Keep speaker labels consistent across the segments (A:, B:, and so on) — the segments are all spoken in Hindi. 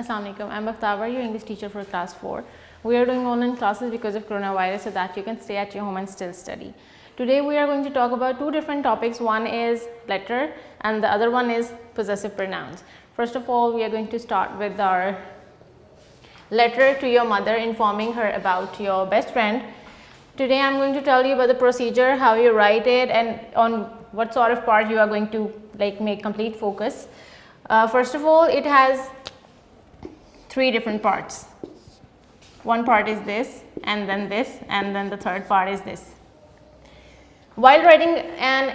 A: Assalamu alaikum. I'm Bakhtavar, your English teacher for class 4. We are doing online classes because of coronavirus so that you can stay at your home and still study. Today we are going to talk about two different topics. One is letter and the other one is possessive pronouns. First of all, we are going to start with our letter to your mother informing her about your best friend. Today I'm going to tell you about the procedure, how you write it, and on what sort of part you are going to make complete focus. First of all, it has three different parts. One part is this, and then the third part is this. While writing an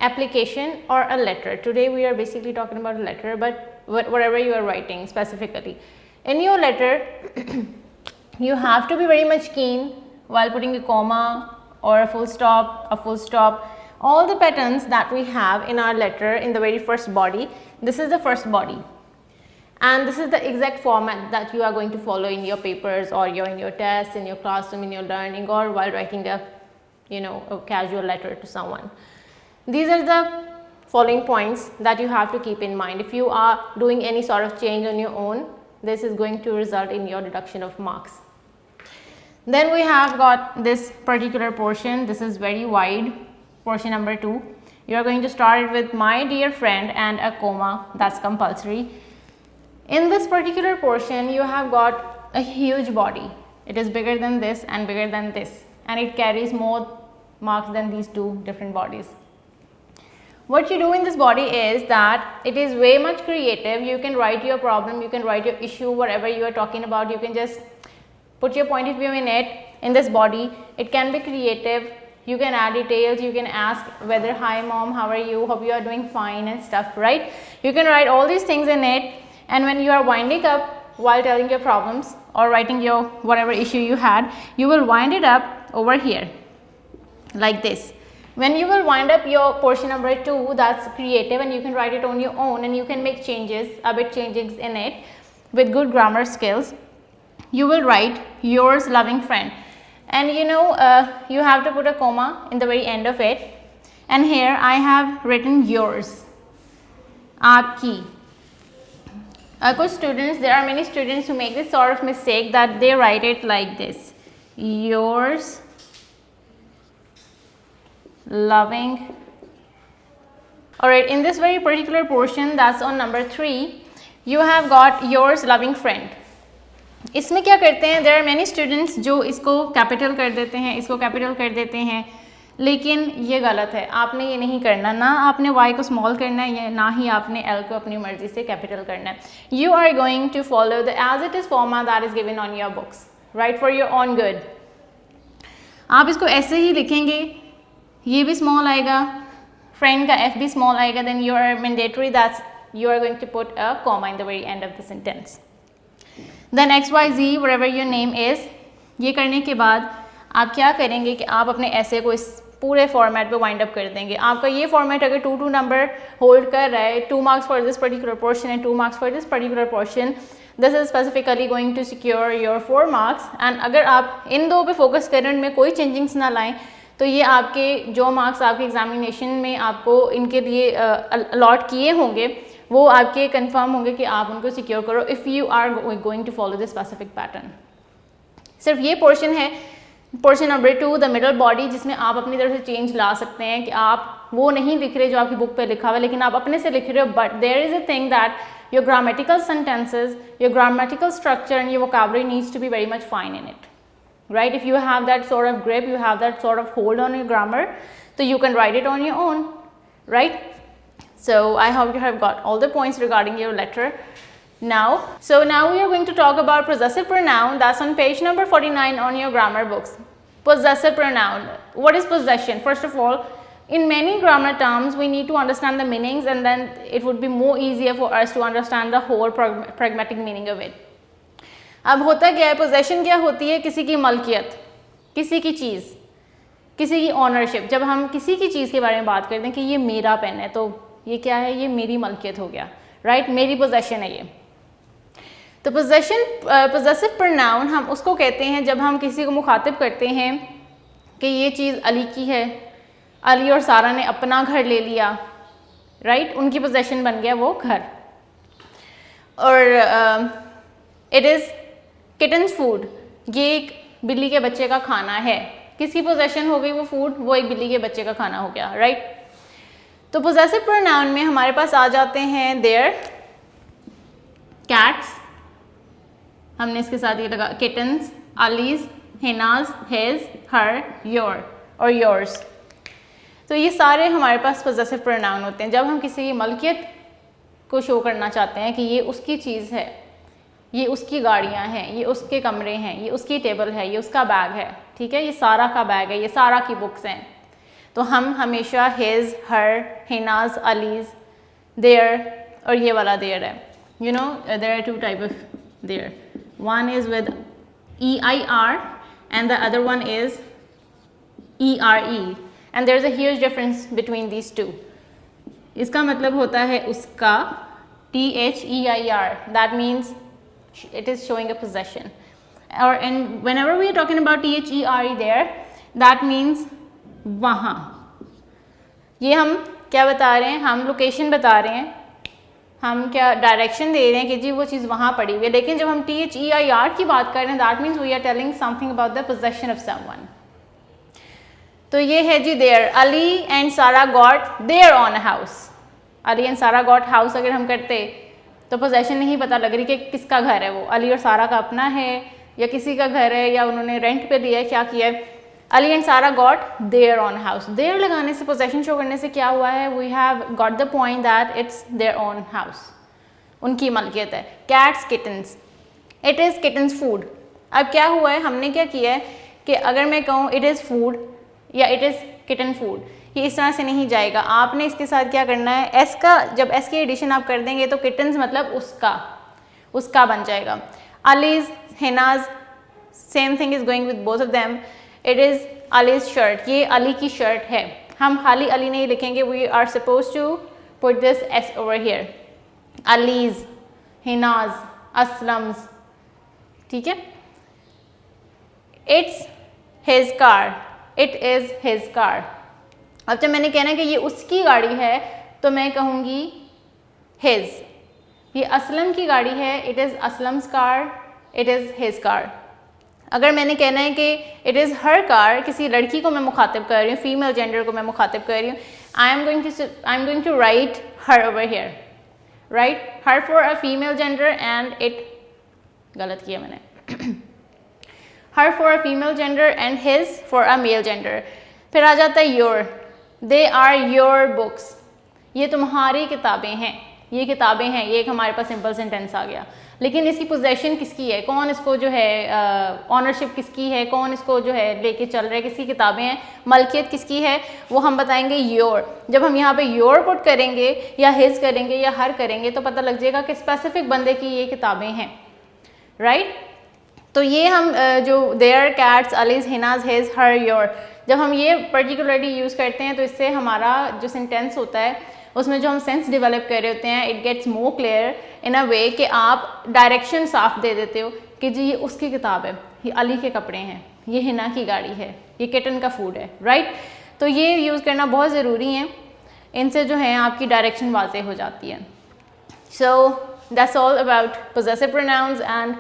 A: application or a letter, today we are basically talking about a letter, but whatever you are writing specifically. In your letter, you have to be very much keen while putting a comma or a full stop, all the patterns that we have in our letter in the very first body. This is the first body. And this is the exact format that you are going to follow in your papers or in your tests, in your classroom, in your learning, or while writing a casual letter to someone. These are the following points that you have to keep in mind. If you are doing any sort of change on your own, this is going to result in your deduction of marks. Then we have got this particular portion. This is very wide, portion number 2. You are going to start it with my dear friend and a comma. That's compulsory. In this particular portion, you have got a huge body. It is bigger than this and bigger than this, and it carries more marks than these two different bodies. What you do in this body is that it is way much creative. You can write your problem, you can write your issue, whatever you are talking about. You can just put your point of view in it, in this body. It can be creative. You can add details. You can ask whether, hi mom, how are you, hope you are doing fine and stuff, right? You can write all these things in it. And when you are winding up while telling your problems or writing your whatever issue you had, you will wind it up over here like this. When you will wind up your portion number 2, that's creative, and you can write it on your own, and you can make changes, a bit changes in it with good grammar skills. You will write yours loving friend, and you have to put a comma in the very end of it. And here I have written yours, aapki. There are many students who make this sort of mistake that they write it like this: yours loving. Alright, in this very particular portion, that's on number 3, you have got yours loving friend. इसमें क्या करते हैं, there are many students जो इसको कैपिटल कर देते हैं, इसको कैपिटल कर देते हैं, लेकिन ये गलत है. आपने ये नहीं करना, ना आपने y को स्मॉल करना है, ना ही आपने l को अपनी मर्जी से कैपिटल करना है. You are going to follow the as it is format that is given on your books, right, for your own good. आप इसको ऐसे ही लिखेंगे, ये भी स्मॉल आएगा, फ्रेंड का f भी स्मॉल आएगा, then you are mandatory that you are going to put a comma in the very end of the sentence. Then xyz whatever your name is. ये करने के बाद आप क्या करेंगे कि आप अपने ऐसे को इस पूरे फॉर्मेट पे वाइंड अप कर देंगे. आपका ये फॉर्मेट अगर 2 नंबर होल्ड कर रहा है, 2 marks for this particular portion and 2 marks for this particular portion, this is specifically going to secure your 4 marks. And अगर आप इन दो पे फोकस करें, इनमें कोई चेंजिंग्स ना लाएं, तो ये आपके जो मार्क्स आपके एग्जामिनेशन में आपको इनके लिए अलॉट किए होंगे, वो आपके कंफर्म होंगे कि आप उनको सिक्योर करो if you are going to follow this specific pattern. सिर्फ ये पोर्शन है, portion number 2, the middle body, जिसमें आप अपनी तरफ से चेंज ला सकते हैं कि आप वो नहीं लिख रहे जो आपकी बुक पे लिखा हुआ है, लेकिन आप अपने से लिख रहे हो. But there is a thing that your grammatical sentences, your grammatical structure and your vocabulary needs to be very much fine in it. Right, if you have that sort of grip, you have that sort of hold on your grammar, so you can write it on your own, right? So I hope you have got all the points regarding your letter now. So now we are going to talk about possessive pronoun. That's on page number 49 on your grammar books. Possessive pronoun. What is possession? First of all, in many grammar terms, we need to understand the meanings, and then it would be more easier for us to understand the whole pragmatic meaning of it. अब होता क्या है, पोजेशन क्या होती है, किसी की मलकियत, किसी की चीज़, किसी की ऑनरशिप. जब हम किसी की चीज़ के बारे में बात करते हैं कि ये मेरा पेन है, तो ये क्या है, ये मेरी मलकियत हो गया, राइट, मेरी पोजेशन है ये. तो पोजेसिव प्रोनाउन हम उसको कहते हैं जब हम किसी को मुखातिब करते हैं कि ये चीज़ अली की है, अली और सारा ने अपना घर ले लिया, राइट, उनकी पोजेशन बन गया वो घर. और इट इज़ किटन्स फूड, ये एक बिल्ली के बच्चे का खाना है। किसकी पोजेशन हो गई वो फूड? वो एक बिल्ली के बच्चे का खाना हो गया, राइट। तो पोजेसिव प्रोनाउन में हमारे पास आ जाते हैं देयर, कैट्स, हमने इसके साथ ये लगा kittens, allies, Hina's, his, her, your और योर्स। तो ये सारे हमारे पास पोजेसिव प्रोनाउन होते हैं जब हम किसी की मलकियत को शो करना चाहते हैं कि ये उसकी चीज़ है, ये उसकी गाड़ियाँ हैं, ये उसके कमरे हैं, ये उसकी टेबल है, ये उसका बैग है, ठीक है, ये सारा का बैग है, ये सारा की बुक्स हैं। तो हम हमेशा his, her, Hina's, Ali's, their और ये वाला देयर है। You know there are two type of there, one is with EIR and the other one is ERE and there is a huge difference between these two. इसका मतलब होता है उसका, THEIR, that means it is showing a possession, or and whenever we are talking about THERE there, that means वहाँ। ये हम क्या बता रहे हैं? हम लोकेशन बता रहे हैं, हम क्या डायरेक्शन दे रहे हैं कि जी वो चीज़ वहाँ पड़ी हुई है। लेकिन जब हम THEIR की बात कर रहे हैं, that means we are telling something about the possession of someone. तो ये है जी their, Ali and Sara got their on house. Ali and Sara got house अगर हम करते तो पोजेशन नहीं पता लग रही कि किसका घर है वो, अली और सारा का अपना है या किसी का घर है या उन्होंने रेंट पे लिया है, क्या किया है। Ali and Sara got their on house, their लगाने से, पोजेशन शो करने से क्या हुआ है? We have got the point that it's their on house, उनकी मलकियत है। Cats, kittens, it is kittens food. अब क्या हुआ है, हमने क्या किया है कि अगर मैं कहूँ इट इज़ फूड या इट इज़ किटन फूड, ये इस तरह से नहीं जाएगा। आपने इसके साथ क्या करना है, एस का, जब एस की एडिशन आप कर देंगे तो किटन्स मतलब उसका बन जाएगा। Allies, Hina's, same thing is going with both of them. It is allies shirt, ये अली की शर्ट है। हम खाली अली नहीं लिखेंगे, we are suppose to put this S over here, Ali's, Hina's, Aslam's, ठीक है। It's his car, it is his car. अब जब मैंने कहना है कि ये उसकी गाड़ी है तो मैं कहूँगी हिज। ये असलम की गाड़ी है, it is Aslam's car, it is his car. अगर मैंने कहना है कि इट इज़ हर कार, किसी लड़की को मैं मुखातिब कर रही हूँ, फीमेल जेंडर को मैं मुखातिब कर रही हूँ, I am going to write her over here, write her for a female gender and it, गलत किया मैंने, her for a female gender and his for a male gender. फिर आ जाता है your, they are your books, ये तुम्हारी किताबें हैं, ये किताबें हैं, ये एक हमारे पास सिंपल सेंटेंस आ गया। लेकिन इसकी पोजेशन किसकी है, कौन इसको जो है ऑनरशिप किसकी है, कौन इसको जो है लेके चल रहा है, किसकी किताबें हैं, मलकियत किसकी है, वो हम बताएंगे योर। जब हम यहाँ पे योर पुट करेंगे या हिज करेंगे या हर करेंगे तो पता लग जाएगा कि स्पेसिफिक बंदे की ये किताबें हैं, राइट। तो ये हम जो their, cats, Ali's, Hina's, his, her, your, जब हम ये पर्टिकुलरली यूज़ करते हैं तो इससे हमारा जो सेंटेंस होता है उसमें जो हम सेंस डेवलप कर रहे होते हैं, it gets more clear in a way कि आप डायरेक्शन साफ दे देते हो कि जी ये उसकी किताब है, ये अली के कपड़े हैं, ये हिना की गाड़ी है, ये किटन का फूड है, राइट। तो ये यूज़ करना बहुत ज़रूरी है, इनसे जो है आपकी डायरेक्शन वाज़े हो जाती है। So that's all about possessive pronouns and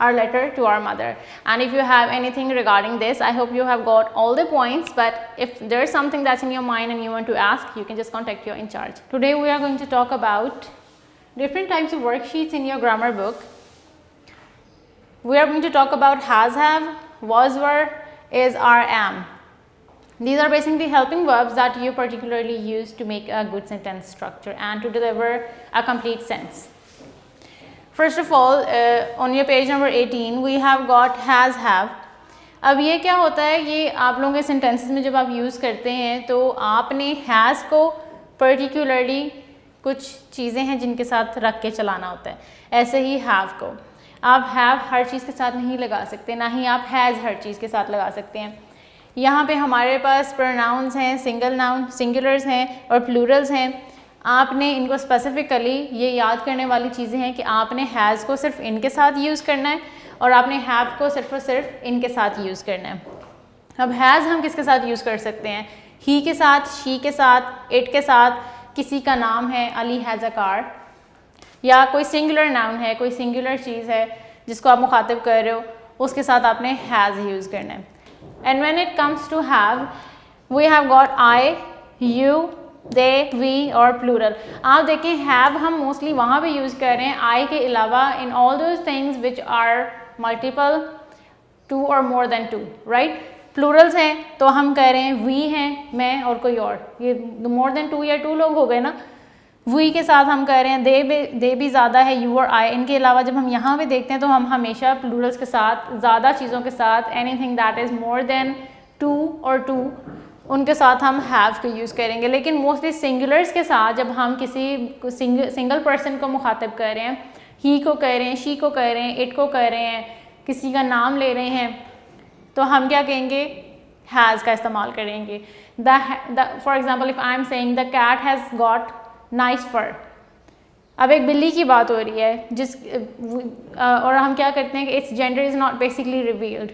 A: our letter to our mother. And if you have anything regarding this, I hope you have got all the points, but if there is something that's in your mind and you want to ask, you can just contact your in charge. Today we are going to talk about different types of worksheets in your grammar book. We are going to talk about has, have, was, were, is, are, am. These are basically helping verbs that you particularly use to make a good sentence structure and to deliver a complete sense. First of all, on your page number 18, we have got has, have. अब ये क्या होता है, ये आप लोगों के सेंटेंसेस में जब आप यूज़ करते हैं तो आपने has को पर्टिकुलरली कुछ चीज़ें हैं जिनके साथ रख के चलाना होता है। ऐसे ही have को आप have हर चीज़ के साथ नहीं लगा सकते, ना ही आप has हर चीज़ के साथ लगा सकते हैं। यहाँ पे हमारे पास प्रोनाउंस हैं, सिंगल नाउन, सिंगुलर्स हैं और प्लूरल्स हैं। आपने इनको स्पेसिफिकली ये याद करने वाली चीज़ें हैं कि आपने हैज़ को सिर्फ इनके साथ यूज़ करना है और आपने हैव को सिर्फ और सिर्फ इनके साथ यूज़ करना है। अब हैज़ हम किसके साथ यूज़ कर सकते हैं, ही के साथ, शी के साथ, इट के साथ, किसी का नाम है अली हैज़ अ कार, या कोई सिंगुलर नाउन है, कोई सिंगुलर चीज़ है, जिसको आप मुखातिब कर रहे हो, उसके साथ आपने हैज़ यूज़ करना है. And when it comes to have, we have got I, you, they, we और प्लूरल. आप देखें हैव हम मोस्टली वहाँ पे यूज़ कर रहे हैं आई के अलावा in all those things which are multiple, two और more than two, right. Plurals हैं तो हम कह रहे हैं वी हैं, मैं और कोई और, ये मोर देन टू या टू लोग हो गए ना. वी के साथ हम कह रहे हैं दे भी ज़्यादा है, यू और आई. इनके अलावा जब हम यहाँ पे देखते हैं तो हम हमेशा प्लूरल्स के साथ, ज़्यादा चीज़ों के साथ, anything that is more than two और टू, उनके साथ हम हैव को यूज़ करेंगे. लेकिन मोस्टली सिंगुलर्स के साथ जब हम किसी सिंगल पर्सन को मुखातिब कर रहे हैं, ही को कह रहे हैं, शी को कह रहे हैं, इट को कह रहे हैं, किसी का नाम ले रहे हैं, तो हम क्या कहेंगे, हैज़ का इस्तेमाल करेंगे. For example if I am saying the cat has got nice fur. अब एक बिल्ली की बात हो रही है और हम क्या करते हैं कि its gender is not basically revealed,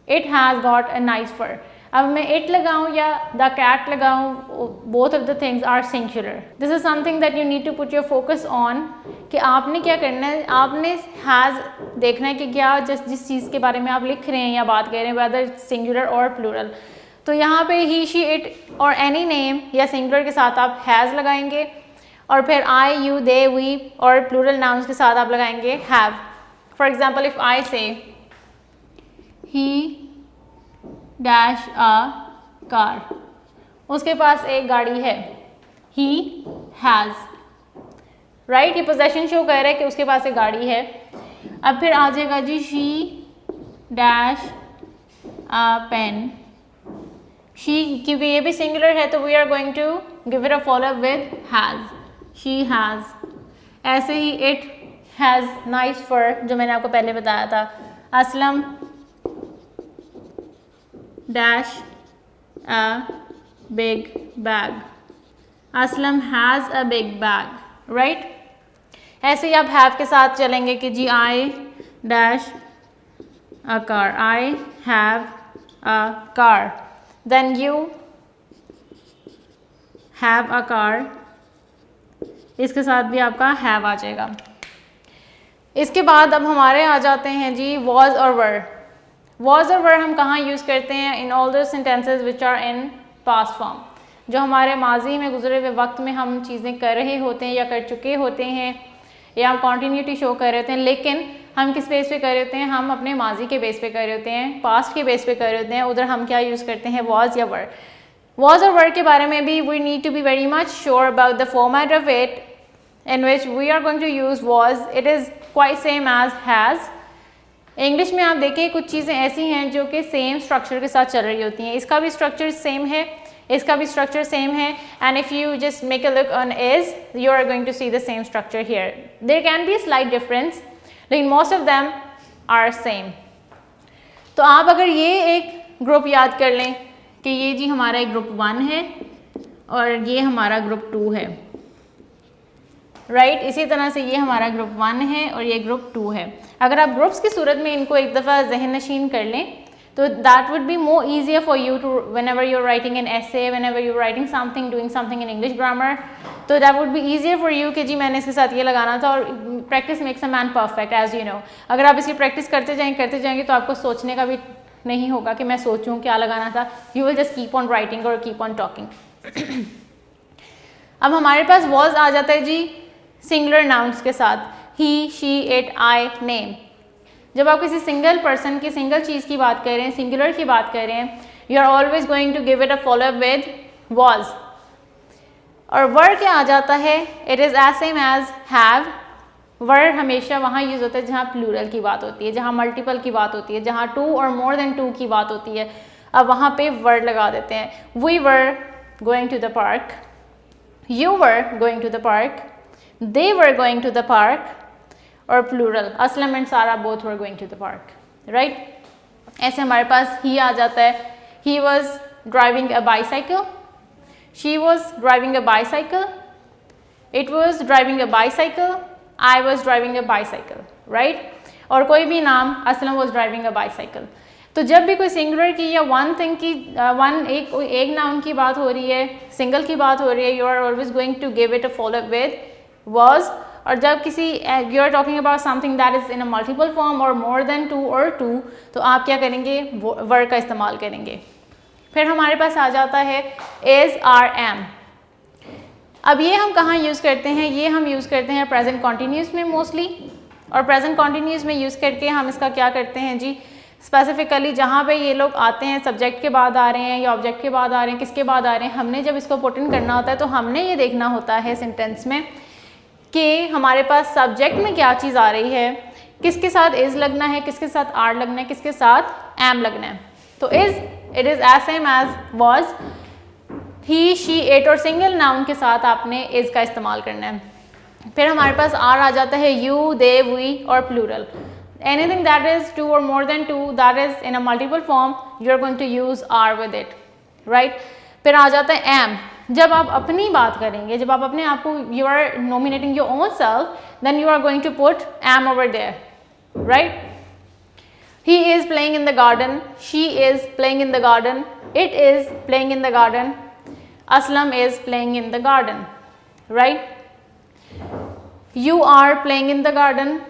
A: it has got a nice fur. अब मैं इट लगाऊं या द कैट लगाऊं, both of the things are singular. This is something that you need to put your focus on कि आपने क्या करना है, आपने हैज़ देखना है कि क्या जिस चीज़ के बारे में आप लिख रहे हैं या बात कर रहे हैं, वेदर सिंगुलर और प्लूरल. तो यहाँ पे ही, शी, इट और एनी नेम या सिंगुलर के साथ आप हैज़ लगाएंगे और फिर आई, यू, दे, वी और प्लूरल नाउन्स के साथ आप लगाएंगे हैव. फॉर एग्जाम्पल इफ़ आई से ही डैश अ कार, उसके पास एक गाड़ी है, ही हैज़, राइट. ये पोजेशन शो कर रहा है कि उसके पास एक गाड़ी है. अब फिर आ जाएगा जी she dash a pen. She, क्योंकि ये भी सिंगुलर है तो we are going to give it a follow up with has, she has. ऐसे ही इट हैज़ नाइस फर, जो मैंने आपको पहले बताया था. Aslam dash a big bag, Aslam has a big bag, right. ऐसे ही आप हैव के साथ चलेंगे कि जी I dash a car, I have a car. Then you have a car, इसके साथ भी आपका हैव आ जाएगा. इसके बाद अब हमारे आ जाते हैं जी वॉज और वर. वॉज और वर हम कहाँ यूज़ करते हैं, in all those sentences which are in past form. जो हमारे माजी में गुजरे हुए वक्त में हम चीज़ें कर रहे होते हैं या कर चुके होते हैं या हम कॉन्टीन्यूटी शो कर रहे होते हैं, लेकिन हम किस बेस पे कर रहे होते हैं, हम अपने माजी के बेस पे कर रहे होते हैं, पास्ट के बेस पे कर रहे होते हैं. उधर हम क्या यूज़ करते हैं, वॉज या वर. वॉज और वर के बारे में भी we need to be very much sure about the format of it in which we are going to use was. It is quite same as has. English में आप देखें कुछ चीज़ें ऐसी हैं जो कि सेम स्ट्रक्चर के साथ चल रही होती हैं. इसका भी स्ट्रक्चर सेम है, इसका भी स्ट्रक्चर सेम है. And if you just make a look on is, you are going to see the same structure here. There can be slight difference, लेकिन most of them are same. तो आप अगर ये एक ग्रुप याद कर लें कि ये जी हमारा एक ग्रुप 1 है और ये हमारा ग्रुप 2 है, राइट. इसी तरह से ये हमारा ग्रुप 1 है और ये ग्रुप 2 है. अगर आप ग्रुप्स की सूरत में इनको एक दफ़ा जहन नशीन कर लें तो that would be more easier for you to whenever you are writing an essay, whenever you are writing something, doing something in English grammar, तो that would be easier for you कि जी मैंने इसके साथ ये लगाना था. और practice makes a man perfect, as you know. अगर आप इसकी प्रैक्टिस करते जाएंगे तो आपको सोचने का भी नहीं होगा कि मैं सोचूं क्या लगाना था. You will just keep on writing और कीप ऑन टॉकिंग. अब हमारे पास वॉज आ जाता है जी सिंगुलर नाउन्स के साथ, ही, शी, इट, आई, नेम. जब आप किसी सिंगल पर्सन की, सिंगल चीज़ की बात कर रहे हैं, सिंगुलर की बात कर रहे हैं, you are always going to give it a follow up with was. और वर क्या आ जाता है, it is as same as have. Were हमेशा वहाँ यूज़ होता है जहाँ प्लूरल की बात होती है, जहाँ मल्टीपल की बात होती है, जहाँ 2 और मोर देन 2 की बात होती है. अब वहाँ पे वर्ड लगा देते हैं. We were going to the park, you were going to the park, they were going to the park, और plural Aslam and Sara both were going to the park, right. ऐसे हमारे पास he आ जाता है. he was driving a bicycle, she was driving a bicycle, it was driving a bicycle, I was driving a bicycle, right. और कोई भी नाम, Aslam was driving a bicycle. तो जब भी कोई सिंगुलर की या वन थिंग की, एक नाउन की बात हो रही है, सिंगल की बात हो रही है, you are always going to give it a follow up with was. और जब किसी you are talking about something that is in a multiple form और मोर देन 2 और 2, तो आप क्या करेंगे, वर्ड का इस्तेमाल करेंगे। फिर हमारे पास आ जाता है इज़, आर, एम। अब ये हम कहाँ यूज़ करते हैं, ये हम यूज़ करते हैं प्रेजेंट कॉन्टीन्यूस में मोस्टली, और प्रेजेंट कॉन्टीन्यूस में यूज़ करके हम इसका क्या करते हैं जी, स्पेसिफिकली जहाँ पे ये लोग आते हैं सब्जेक्ट के बाद आ रहे हैं या ऑब्जेक्ट के बाद आ रहे हैं, किसके बाद आ रहे हैं, हमने जब इसको पुट इन करना होता है तो हमने ये देखना होता है सेंटेंस में कि हमारे पास सब्जेक्ट में क्या चीज़ आ रही है, किसके साथ इज़ लगना है, किसके साथ आर लगना है, किसके साथ एम लगना है। तो is, it is as same as was, he, she, it, और सिंगल नाउन के साथ आपने इज़ का इस्तेमाल करना है। फिर हमारे पास आर आ जाता है यू, दे, वी और plural. Anything that is 2 or more than 2 that is in a multiple form, you are going to use are with it, right? फिर आ जाता है am। जब आप अपनी बात करेंगे, जब आप अपने आप को, you are nominating your own self, then you are going to put am over there, right? He is playing in the garden, she is playing in the garden, it is playing in the garden, Aslam is playing in the garden, right? You are playing in the garden,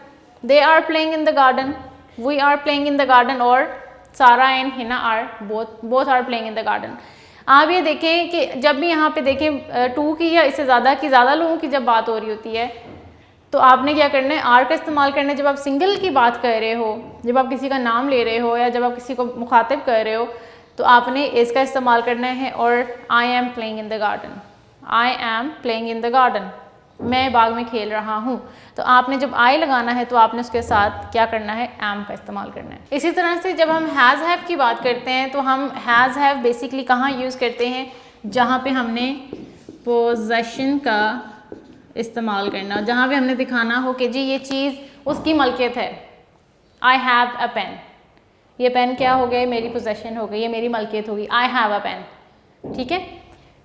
A: they are playing in the garden, we are playing in the garden, और Sarah and Hina are both are playing in the garden। आप ये देखें कि जब भी यहाँ पे देखें 2 की या इससे ज़्यादा लोगों की जब बात हो रही होती है तो आपने क्या करना है, आर का इस्तेमाल करना है। जब आप सिंगल की बात कर रहे हो, जब आप किसी का नाम ले रहे हो या जब आप किसी को मुखातिब कर रहे हो तो आपने इसका इस्तेमाल करना है। और I am playing in the garden, I am playing in the garden, मैं बाग में खेल रहा हूँ। तो आपने जब आई लगाना है तो आपने उसके साथ क्या करना है, एम का इस्तेमाल करना है। इसी तरह से जब हम हैज़ हैव की बात करते हैं तो हम हैज़ हैव बेसिकली कहाँ यूज़ करते हैं, जहाँ पे हमने पोजेशन का इस्तेमाल करना, जहाँ पे हमने दिखाना हो कि जी ये चीज़ उसकी मलकियत है। आई हैव अ पेन, ये पेन क्या हो गया, मेरी पोजेशन हो गई, ये मेरी मलकियत होगी। आई हैव अ पेन, ठीक है।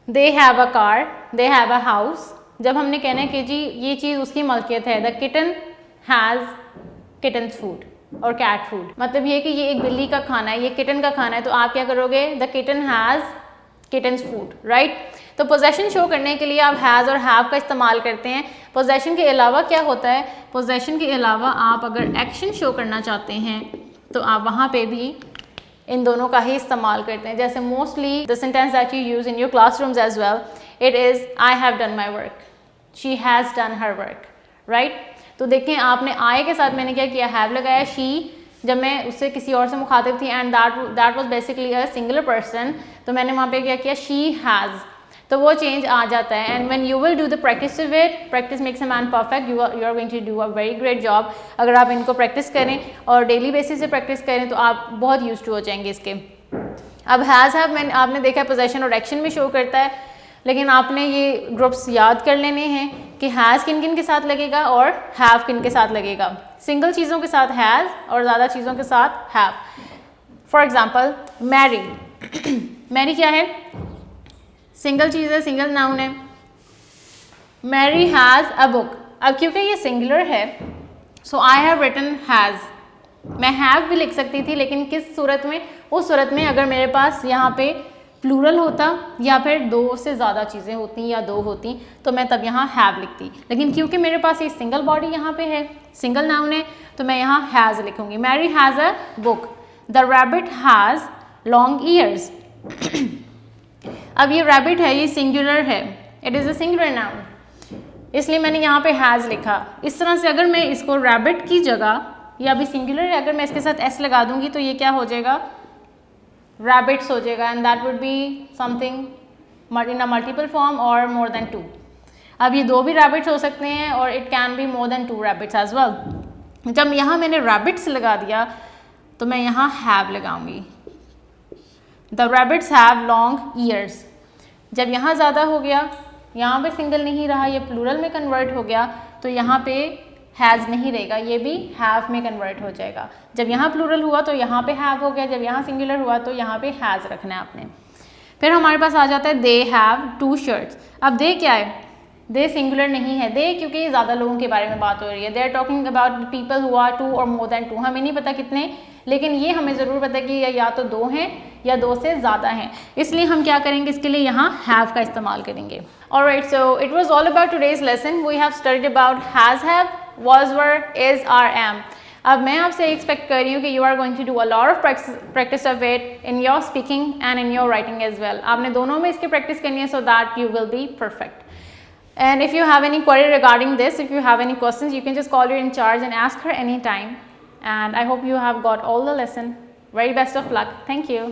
A: They have a car, they have a house, जब हमने कहना है कि जी ये चीज़ उसकी मलकियत है। The kitten has kittens food और कैट फूड, मतलब ये कि ये एक बिल्ली का खाना है, ये किटन का खाना है, तो आप क्या करोगे, the kitten has kittens food, right. तो पोजेशन शो करने के लिए आप हैज़ और हैव का इस्तेमाल करते हैं। पोजेशन के अलावा क्या होता है, पोजेशन के अलावा आप अगर एक्शन शो करना चाहते हैं तो आप वहाँ पे भी इन दोनों का ही इस्तेमाल करते हैं। जैसे mostly the sentence that you use in your classrooms as well, it is I have done my work, she has done her work, right. तो देखें आपने आई के साथ मैंने क्या किया, हैव लगाया। शी जब मैं उससे किसी और से मुखातिब थी and that was basically a singular person, तो मैंने वहाँ पे क्या किया, शी हैज़, तो वो चेंज आ जाता है। And when you will do the practice with it, practice makes a man perfect, you are going to do a very great job. अगर आप इनको प्रैक्टिस करें और डेली बेसिस से प्रैक्टिस करें तो आप बहुत यूज्ड टू हो जाएंगे इसके। अब हैज़ हैव मैंने आपने देखा पोजेशन और एक्शन में शो करता है, लेकिन आपने ये ग्रुप्स याद कर लेने हैं कि हैज़ किन किन के साथ लगेगा और हैव किन के साथ लगेगा। सिंगल चीज़ों के साथ हैज़ और ज़्यादा चीज़ों के साथ have. For example Mary, Mary क्या है, सिंगल चीज़ है, सिंगल नाउन है। मैरी हैज़ अ बुक, अब क्योंकि ये सिंगुलर है so I have written has. मैं हैव भी लिख सकती थी, लेकिन किस सूरत में, उस सूरत में अगर मेरे पास यहाँ पे प्लूरल होता या फिर 2 से ज़्यादा चीज़ें होती या 2 होती तो मैं तब यहाँ हैव लिखती। लेकिन क्योंकि मेरे पास ये सिंगल बॉडी यहाँ पे है, सिंगल नाउन है, तो मैं यहाँ हैज़ लिखूँगी। Mary has a book, the rabbit has long ears. अब ये रैबिट है, ये सिंगुलर है, it is a singular noun, इसलिए मैंने यहाँ पे हैज़ लिखा। इस तरह से अगर मैं इसको रैबिट की जगह, या अभी सिंगुलर है, अगर मैं इसके साथ एस लगा दूँगी तो ये क्या हो जाएगा, रैबिट्स हो जाएगा। And that would be something in a multiple form और मोर देन 2। अब ये 2 भी रैबिट्स हो सकते हैं और it can be more than 2 rabbits as well. जब यहाँ मैंने रैबिट्स लगा दिया तो मैं यहाँ हैव लगाऊंगी, the rabbits have long years. जब यहाँ ज़्यादा हो गया, यहाँ पे सिंगल नहीं रहा, ये प्लूरल में कन्वर्ट हो गया, तो यहाँ पे हैज़ नहीं रहेगा, ये भी हैव में कन्वर्ट हो जाएगा। जब यहाँ प्लूरल हुआ तो यहाँ पे हैव हो गया, जब यहाँ सिंगुलर हुआ तो यहाँ पे हैज़ रखना है आपने। फिर हमारे पास आ जाता है दे हैव 2 शर्ट्स। अब दे क्या है, दे सिंगुलर नहीं है, दे क्योंकि ज़्यादा लोगों के बारे में बात हो रही है। They are talking about people who are 2 और मोर देन 2। हमें नहीं पता कितने लेकिन ये हमें ज़रूर पता है कि या तो 2 हैं या 2 से ज़्यादा हैं, इसलिए हम क्या करेंगे, इसके लिए यहाँ हैव का इस्तेमाल करेंगे। Alright, so it was all about today's lesson. We have studied about has, have, was, were, is, are, am. अब मैं आपसे एक्सपेक्ट कर रही हूँ कि you are going to do a lot of practice of it in your speaking and in your writing as well. आपने दोनों में इसकी प्रैक्टिस करनी है so that you will be perfect. And if you have any query regarding this, if you have any questions, you can just call your in charge and ask her anytime. And I hope you have got all the lesson. Very best of luck. Thank you.